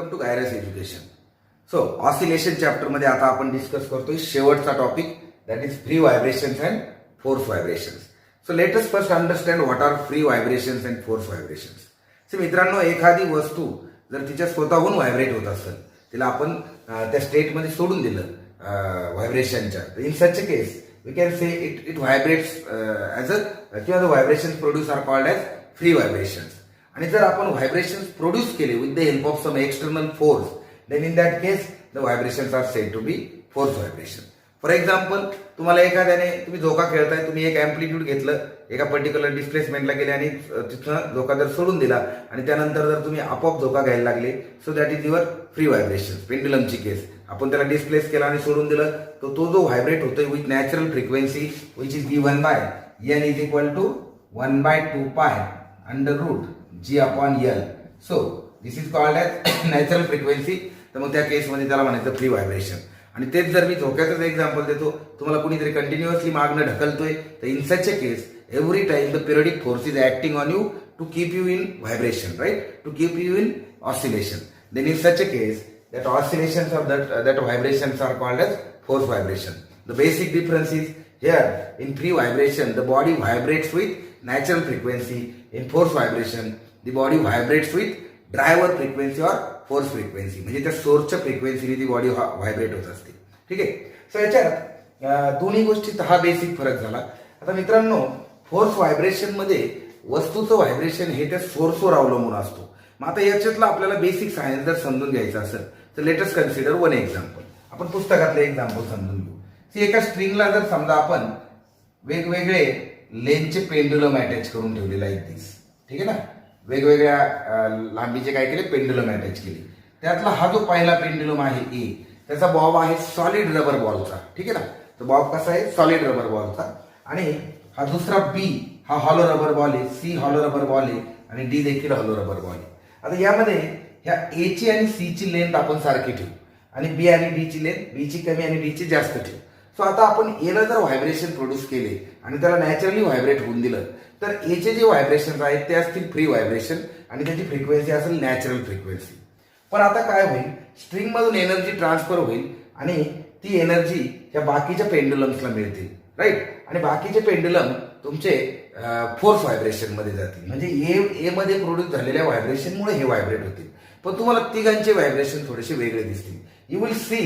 Welcome to Gyrus education. So oscillation chapter मध्ये आता आपण डिस्कस करतोय शेवटचा topic, that is free vibrations and force vibrations. So let us first understand what are free vibrations and force vibrations. So मित्रांनो, एखादी वस्तू जर तिच्या स्वतःहून व्हायब्रेट होत असेल, तिला आपण त्या स्टेटमध्ये सोडून दिलं व्हायब्रेशनच्या, in such a case we can say it vibrates as a, किंवा the vibrations produce are called as free vibrations. आणि जर आपण व्हायब्रेशन्स प्रोड्यूस केले with the help of some external force, then in that case the vibrations are said to be force vibration. For example, तुम्हाला एखाद्याने, तुम्ही झोका खेळताय, तुम्ही एक अँप्लिट्यूड घेतलं, एका पर्टिक्युलर डिस्प्लेसमेंटला गेले आणि तिथं झोका जर सोडून दिला आणि त्यानंतर जर तुम्ही आपोआप झोका घ्यायला लागले, so that is your free vibration. पेंडुलमची केस, आपण त्याला डिस्प्लेस केला आणि सोडून दिलं, तर तो जो व्हायब्रेट होतोय with natural frequency which is given by N is equal to 1/2 pi under root G upon L. So this is called as natural frequency. तर मग त्या केसमध्ये त्याला म्हणायचं फ्री व्हायब्रेशन. आणि तेच जर मी झोक्याचंच एक्झाम्पल देतो, तुम्हाला कुणीतरी कंटिन्युअसली मागणं ढकलतोय, तर in such a case every time the periodic force is acting on you to keep you in vibration, right, to keep you in oscillation. Then in such a case that oscillations of that vibrations are called as force vibration. The basic difference is here, in free vibration the body vibrates with natural frequency. In force vibration the body vibrates with driver frequency or force frequency. म्हणजे त्या सोर्सच्या फ्रिक्वेन्सीने ती body vibrate होत असते. ठीक आहे. So याच्यात दोन्ही गोष्टीत हा बेसिक फरक झाला. आता मित्रांनो, फोर्स व्हायब्रेशन मध्ये वस्तूचं व्हायब्रेशन हे त्या सोर्सवर अवलंबून असतो. मग आता याच्यातलं आपल्याला बेसिक सायन्स जर समजून घ्यायचं असेल तर लेटस कन्सिडर वन एक्झाम्पल. आपण पुस्तकातलं एक्झाम्पल समजून घेऊ. की एका स्ट्रिंगला जर समजा आपण वेगवेगळे लेंथचे पेंडुलम अटॅच करून ठेवले लाईक दिस, ठीक आहे ना, वेगवेगळ्या लांबीचे काय केले, पेंडुलम अटॅच केले. त्यातला हा जो पहिला पेंडुलम आहे ए, त्याचा बॉब आहे सॉलिड रबर बॉलचा, ठीक आहे ना. तर बॉब कसा आहे, सॉलिड रबर बॉलचा. आणि हा दुसरा बी, हा हॉलो रबर बॉल आहे, सी हॉलो रबर बॉल आहे आणि डी देखील हॉलो रबर बॉल आहे. आता यामध्ये ह्या ए ची आणि सी ची लेंथ आपण सारखी ठेवू आणि बी आणि डी ची लेंथ, बी ची कमी आणि डी ची जास्त ठेवू. सो आता आपण एला जर व्हायब्रेशन प्रोड्यूस केले आणि त्याला नॅचरली व्हायब्रेट होऊन दिलं, तर एचे जे व्हायब्रेशन आहेत ते असतील फ्री व्हायब्रेशन आणि त्याची फ्रिक्वेन्सी असेल नॅचरल फ्रिक्वेन्सी. पण आता काय होईल, स्ट्रिंग मधून एनर्जी ट्रान्सफर होईल आणि ती एनर्जी ह्या बाकीच्या पेंडुलम्सला मिळतील, राईट. आणि बाकीचे पेंडुलम तुमचे फोर्स व्हायब्रेशन मध्ये जातील. म्हणजे ए मध्ये प्रोड्यूस झालेल्या व्हायब्रेशनमुळे हे व्हायब्रेट होतील. पण तुम्हाला तिघांचे व्हायब्रेशन थोडेसे वेगळे दिसतील. You will see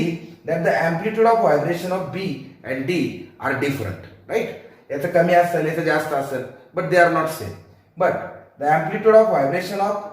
that the amplitude of vibration of B and D are different, right. याचं कमी असेल, याचं जास्त असेल, but they are not same. But the amplitude of vibration of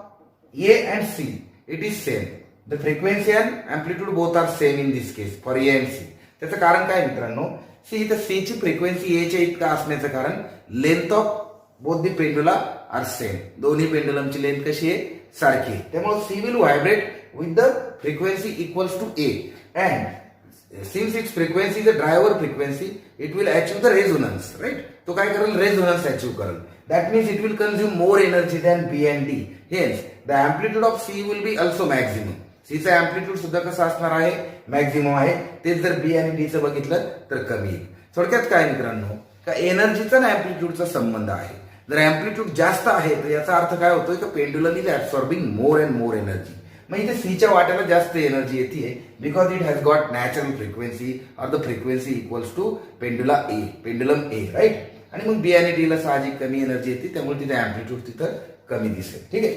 A and C it is same. The frequency and amplitude both are same in this case for A and C. त्याचं कारण काय मित्रांनो, C इथं C ची frequency ए च्या इतका असण्याचं कारण length of both the pendula are same. दोन्ही पेंडुलमची लेंथ कशी आहे, सारखी आहे. त्यामुळे C will vibrate with the frequency equals to A and since its frequency the driver frequency it will achieve the resonance, right. तो काय करेल, रेझोनन्स अचीव करेल. That means it will consume more energy than B and D. Hence the amplitude of C will be also maximum. सीचा amplitude सुद्धा कसं असणार आहे, maximum आहे. तेच जर बी आणि डीचं बघितलं तर कमी आहे. थोडक्यात काय मित्रांनो, का एनर्जीचा आणि अँप्लिट्यूडचा संबंध आहे. जर अँप्लिट्यूड जास्त आहे तर याचा अर्थ काय होतोय, की pendulum is absorbing more and more energy. मग इथे सीच्या वाट्याला जास्त एनर्जी येते because it has got natural frequency or the frequency equals to pendulum A, right. आणि मग बी आणि डी ला साहजिक कमी एनर्जी येते, त्यामुळे तिथे अँप्लिट्यूड तिथं कमी दिसेल. ठीक आहे.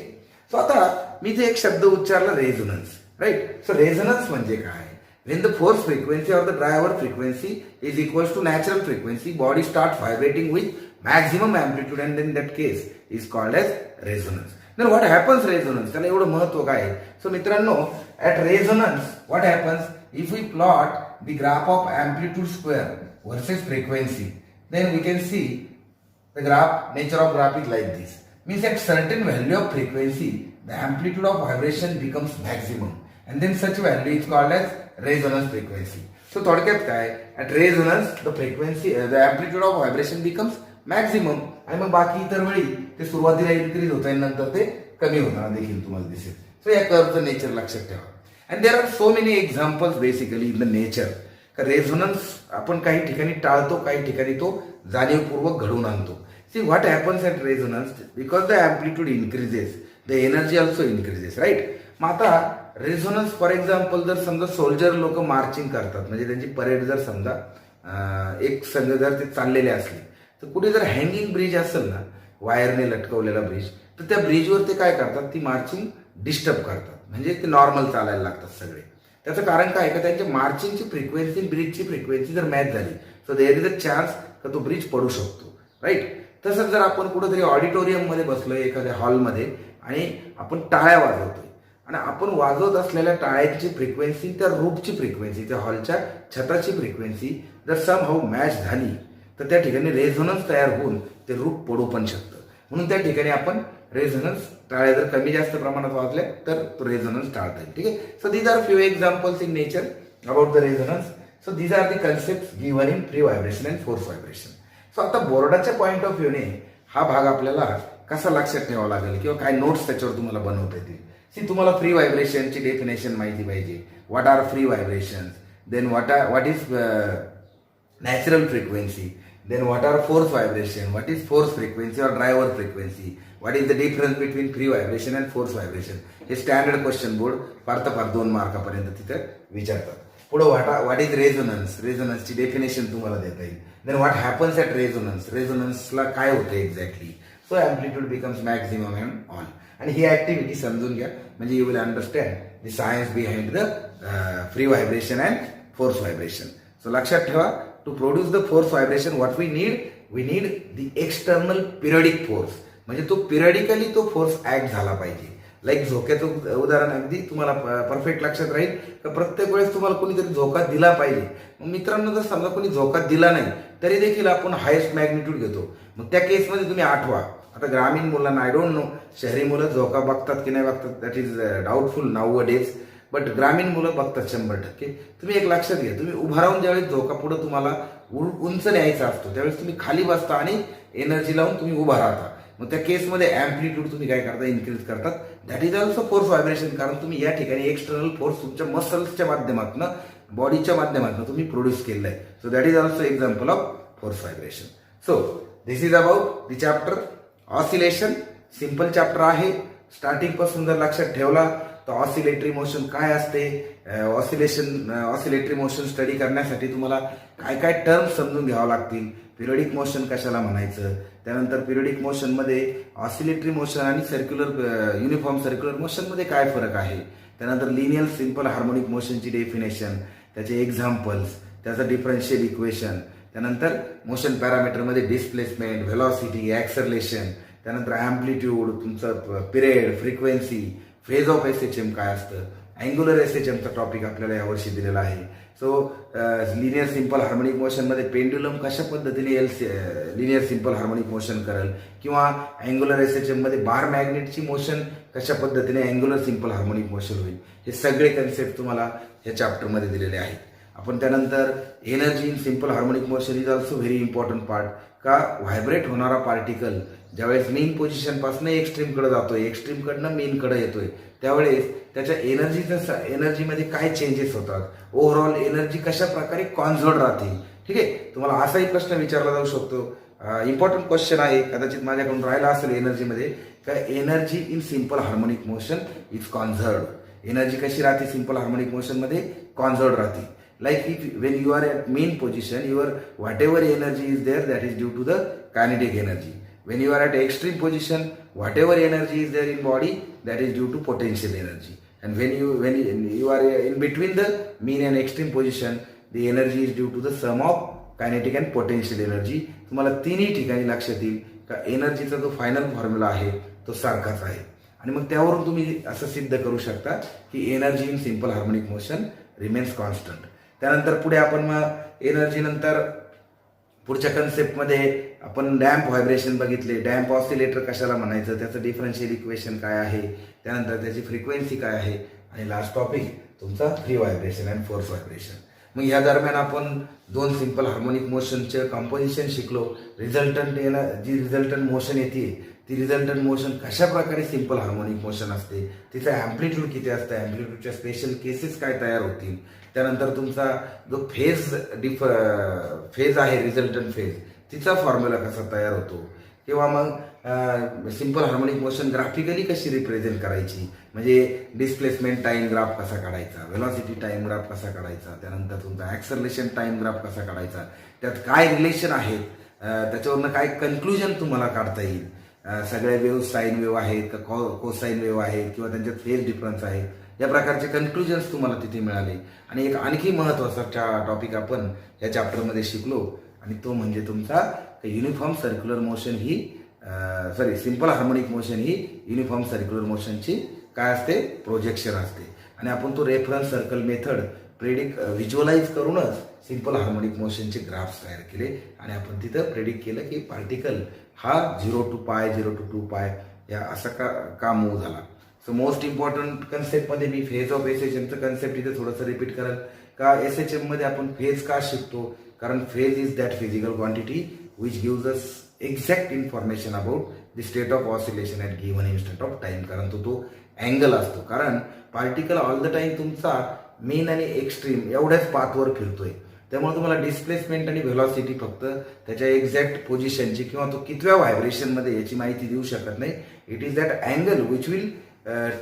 सो आता मी जे एक शब्द उच्चारला, रेझोनन्स, राईट. सो रेझोनन्स म्हणजे काय, when the force frequency or the driver frequency is equals to natural frequency, body starts vibrating with maximum amplitude and in that case is called as resonance. Then what happens resonance, त्याला एवढं महत्व काय. So मित्रांनो, at resonance what happens, if we plot the graph of amplitude square versus frequency, then we can see the graph, nature of graph is like this. Means at certain value of frequency the amplitude of vibration becomes maximum and then such value is called as resonance frequency. So थोडक्यात काय, at resonance the frequency the amplitude of vibration becomes maximum आणि मग बाकी इतर वेळी ते सुरुवातीला increase होत आहे, नंतर ते कमी होताना देखील तुम्हाला दिसेल. सो या कर्वचं नेचर लक्षात ठेवा. And there are so many examples basically in the nature. का रेझोनन्स आपण काही ठिकाणी टाळतो, काही ठिकाणी तो जाणीवपूर्वक घडवून आणतो. See what happens at resonance, because the amplitude increases the energy also increases, right. मग आता रेझोनन्स फॉर एक्झाम्पल जर समजा सोल्जर लोक मार्चिंग करतात म्हणजे त्यांची परेड जर समजा एक संघ जर ते चाललेले असले तर कुठे जर हँगिंग ब्रिज असेल ना वायरने लटकवलेला ब्रिज तर त्या ब्रिजवर ते काय करतात ती मार्चिंग डिस्टर्ब करतात म्हणजे ते नॉर्मल चालायला लागतात सगळे. त्याचं कारण काय का त्यांच्या मार्चिंगची फ्रिक्वेन्सी ब्रिजची फ्रिक्वेन्सी जर मॅच झाली so there is a chance का तो ब्रिज पडू शकतो राईट. तसंच जर आपण कुठेतरी ऑडिटोरियममध्ये बसलोय एखाद्या हॉलमध्ये आणि आपण टाळ्या वाजवतोय आणि आपण वाजवत असलेल्या टाळ्यांची फ्रिक्वेन्सी त्या रूफची फ्रिक्वेन्सी त्या हॉलच्या छताची फ्रिक्वेन्सी जर सम हाऊ मॅच झाली तर त्या ठिकाणी रेझोनन्स तयार होऊन ते रूफ पडू पण शकतं. म्हणून त्या ठिकाणी आपण रेझोनन्स टाळ्या जर कमी जास्त प्रमाणात वाजल्या तर तो रेझोनन्स टाळता येईल. ठीक आहे. So these are few examples in nature about the resonance. So these are the concept given in free vibration and force vibration. So आता बोर्डाच्या पॉईंट ऑफ व्ह्यूने हा भाग आपल्याला कसा लक्षात ठेवावा लागेल किंवा काय नोट्स त्याच्यावर तुम्हाला बनवता येतील. सी तुम्हाला फ्री व्हायब्रेशनची डेफिनेशन माहिती पाहिजे. What are free vibrations, then what is natural frequency, then what are force vibration, what is force frequency or driver frequency, what is the difference between free vibration and force vibration. हे standard question board फार 2 मार्कापर्यंत तिथे विचारतात. पुढे what is resonance, रेझोनन्सची definition तुम्हाला देता येईल. Then what happens at resonance, रेझोनन्सला काय होतं exactly. So amplitude becomes maximum and all. आणि ही ऍक्टिव्हिटी समजून घ्या म्हणजे you will understand the science behind the free vibration and force vibration. So लक्षात ठेवा, to produce the force vibration what we need the external periodic force. म्हणजे तो periodically तो फोर्स ऍक्ट झाला पाहिजे. लाईक झोक्याचं उदाहरण अगदी तुम्हाला परफेक्ट लक्षात राहील का प्रत्येक वेळेस तुम्हाला कोणीतरी झोका दिला पाहिजे. मग मित्रांनो जर समजा कोणी झोका दिला नाही तरी देखील आपण हायेस्ट मॅग्निट्यूड घेतो. मग त्या केसमध्ये तुम्ही आठवा. आता ग्रामीण मुलांना आय डोंट नो शहरी मुलं झोका बघतात की नाही बघतात that is doubtful now a days. But ग्रामीण मुलं बघतात 100%. तुम्ही एक लक्षात घ्या, तुम्ही उभा राहून ज्यावेळेस झोका पुढे तुम्हाला उंच न्यायचा असतो त्यावेळेस तुम्ही खाली बसता आणि एनर्जी लावून तुम्ही उभा राहता. मग त्या केसमध्ये ॲम्प्लिट्यूड तुम्ही काय करता इन्क्रीज करतात. That is also force vibration. कारण तुम्ही या ठिकाणी एक्सटर्नल फोर्स तुमच्या मसल्सच्या माध्यमातून बॉडीच्या माध्यमातून तुम्ही प्रोड्यूस केलेलं आहे. So that is also example of force vibration. So this is about the chapter oscillation. Simple chapter आहे. स्टार्टिंग पासून जर लक्षात ठेवला तर ऑसिलेटरी मोशन काय असते, ऑसिलेटरी मोशन स्टडी करण्यासाठी तुम्हाला काय काय टर्म्स समजून घ्यावं लागतील. पिरियडिक मोशन कशाला म्हणायचं, त्यानंतर पिरियडिक मोशनमध्ये ऑसिलेटरी मोशन आणि युनिफॉर्म सर्क्युलर मोशनमध्ये काय फरक आहे, त्यानंतर लिनियर सिम्पल हार्मोनिक मोशनची डेफिनेशन, त्याचे एक्झाम्पल्स, त्याचं डिफरन्शियल इक्वेशन, त्यानंतर मोशन पॅरामीटरमध्ये डिस्प्लेसमेंट, व्हेलॉसिटी, ॲक्सलरेशन, त्यानंतर ॲम्प्लिट्यूड, तुमचं period, frequency, phase of SHM काय असतं, अँग्युलर एसएचएमचा टॉपिक आपल्याला यावर्षी दिलेला आहे. सो लिनियर सिम्पल हार्मोनिक मोशनमध्ये पेंड्युलम कशा पद्धतीने लिनियर सिम्पल हार्मोनिक मोशन करेल किंवा अँग्युलर एसएचएममध्ये बार मॅग्नेटची मोशन कशा पद्धतीने अँग्युलर सिम्पल हार्मोनिक मोशन होईल, हे सगळे कन्सेप्ट तुम्हाला या चॅप्टरमध्ये दिलेले आहेत. आपण त्यानंतर energy in simple harmonic motion is also very important part. का व्हायब्रेट होणारा पार्टिकल ज्यावेळेस मेन पोझिशनपासून एक्स्ट्रीमकडे जातोय, एक्स्ट्रीमकडनं मेनकडे येतोय, त्यावेळेस त्याच्या एनर्जीमध्ये काय चेंजेस होतात, ओव्हरऑल एनर्जी कशा प्रकारे कॉन्झर्व्ड राहते. ठीक आहे. तुम्हाला असाही प्रश्न विचारला जाऊ शकतो. इम्पॉर्टंट क्वेश्चन आहे, कदाचित माझ्याकडून राहिला असेल एनर्जीमध्ये, का energy in simple harmonic motion is conserved. Energy कशी राहते सिम्पल हार्मोनिक मोशनमध्ये, कॉन्झर्व्ड राहते. Like when you are at mean position, your whatever energy is there, that is due to the kinetic energy. When you are at extreme position, whatever energy is there in body, that is due to potential energy. And when you are in between the mean and extreme position, the energy is due to the sum of kinetic and potential energy. तुम्हाला तिन्ही ठिकाणी लक्षात येईल का एनर्जीचा जो final formula आहे तो सारखाच आहे. आणि मग त्यावरून तुम्ही असं सिद्ध करू शकता की energy in simple harmonic motion remains constant. त्यानंतर पुढे आपण मग एनर्जी नंतर पुढच्या कन्सेप्टमध्ये आपण डॅम्प व्हायब्रेशन बघितले. डॅम्प ऑसिलेटर कशाला म्हणायचं, त्याचं डिफरन्शियल इक्वेशन काय आहे, त्यानंतर त्याची फ्रिक्वेन्सी काय आहे, आणि लास्ट टॉपिक तुमचा free vibration and force vibration. मग या दरम्यान आपण 2 सिम्पल हार्मोनिक मोशनचे कंपोजिशन शिकलो. जी रिझल्टंट मोशन येते ती रिझल्टंट मोशन कशा प्रकारे सिम्पल हार्मोनिक मोशन असते, तिचं ॲम्प्लिट्यूड किती असतं, ॲम्प्लिट्यूडच्या स्पेशल केसेस काय तयार होतील, त्यानंतर तुमचा जो फेज आहे रिझल्टंट फेज, तिचा फॉर्म्युला कसा तयार होतो, किंवा मग सिंपल हार्मोनिक मोशन ग्राफिकली कशी रिप्रेझेंट करायची, म्हणजे डिस्प्लेसमेंट टाइम ग्राफ कसा काढायचा, व्हेलॉसिटी टाइम ग्राफ कसा काढायचा, त्यानंतर तुमचा ॲक्सलरेशन टाइम ग्राफ कसा काढायचा, त्यात काय रिलेशन आहेत, त्याच्यावरनं काय कन्क्लुजन तुम्हाला काढता येईल, सगळ्या वेव्ह साईन वेव्ह आहेत का कोसाईन वेव्ह आहेत किंवा त्यांच्यात फेज डिफरन्स आहे, या प्रकारचे कन्क्लुजन्स तुम्हाला तिथे मिळाले. आणि एक आणखी महत्त्वाचा टॉपिक आपण या चॅप्टरमध्ये शिकलो आणि तो म्हणजे तुमचा युनिफॉर्म सर्क्युलर मोशन ही सिंपल हार्मोनिक मोशन ही युनिफॉर्म सर्क्युलर मोशनची काय असते, प्रोजेक्शन असते. आणि आपण तो रेफरन्स सर्कल मेथड व्हिज्युअलाइज करूनच सिंपल हार्मोनिक मोशनचे ग्राफ्स तयार केले आणि आपण तिथं प्रेडिक्ट केलं की पार्टिकल हा 0 to π 0 to 2π या असा का मूव्ह झाला. सो मोस्ट इम्पॉर्टंट कन्सेप्टमध्ये मी फेज ऑफ एसएचएमचं कन्सेप्ट इथे थोडंसं रिपीट करेल. का एसएचएममध्ये आपण फेज का शिकतो, कारण phase is that physical quantity which gives us exact information about the state of oscillation at given instant of time. कारण तो अँगल असतो, कारण पार्टिकल ऑल द टाइम तुमचा मेन आणि एक्स्ट्रीम एवढ्याच पाथवर फिरतोय, त्यामुळे तुम्हाला डिस्प्लेसमेंट आणि व्हेलॉसिटी फक्त त्याच्या एक्झॅक्ट पोझिशनची किंवा तो कितव्या व्हायब्रेशनमध्ये याची माहिती देऊ शकत नाही. It is that angle which will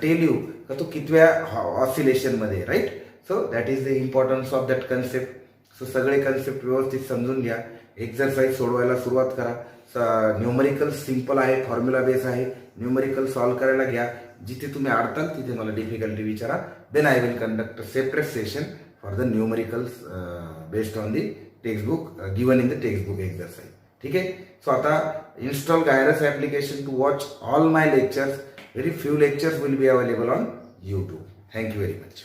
tell you का तो कितव्या ऑसिलेशनमध्ये, right. So that is the importance of that concept. So सगळे कन्सेप्ट व्यवस्थित समजून घ्या, एक्झरसाइज सोडवायला सुरुवात करा. न्यूमरिकल सिम्पल आहे, फॉर्म्युला बेस आहे, न्यूमरिकल सॉल्व्ह करायला घ्या. जिथे तुम्ही अडताल तिथे मला डिफिकल्टी विचारा. Then I will conduct a separate session for the numericals based on the textbook given in the textbook exercise. ठीक आहे. सो आता install Gyrus application to watch all my lectures. Very few lectures will be available on YouTube. Thank you very much.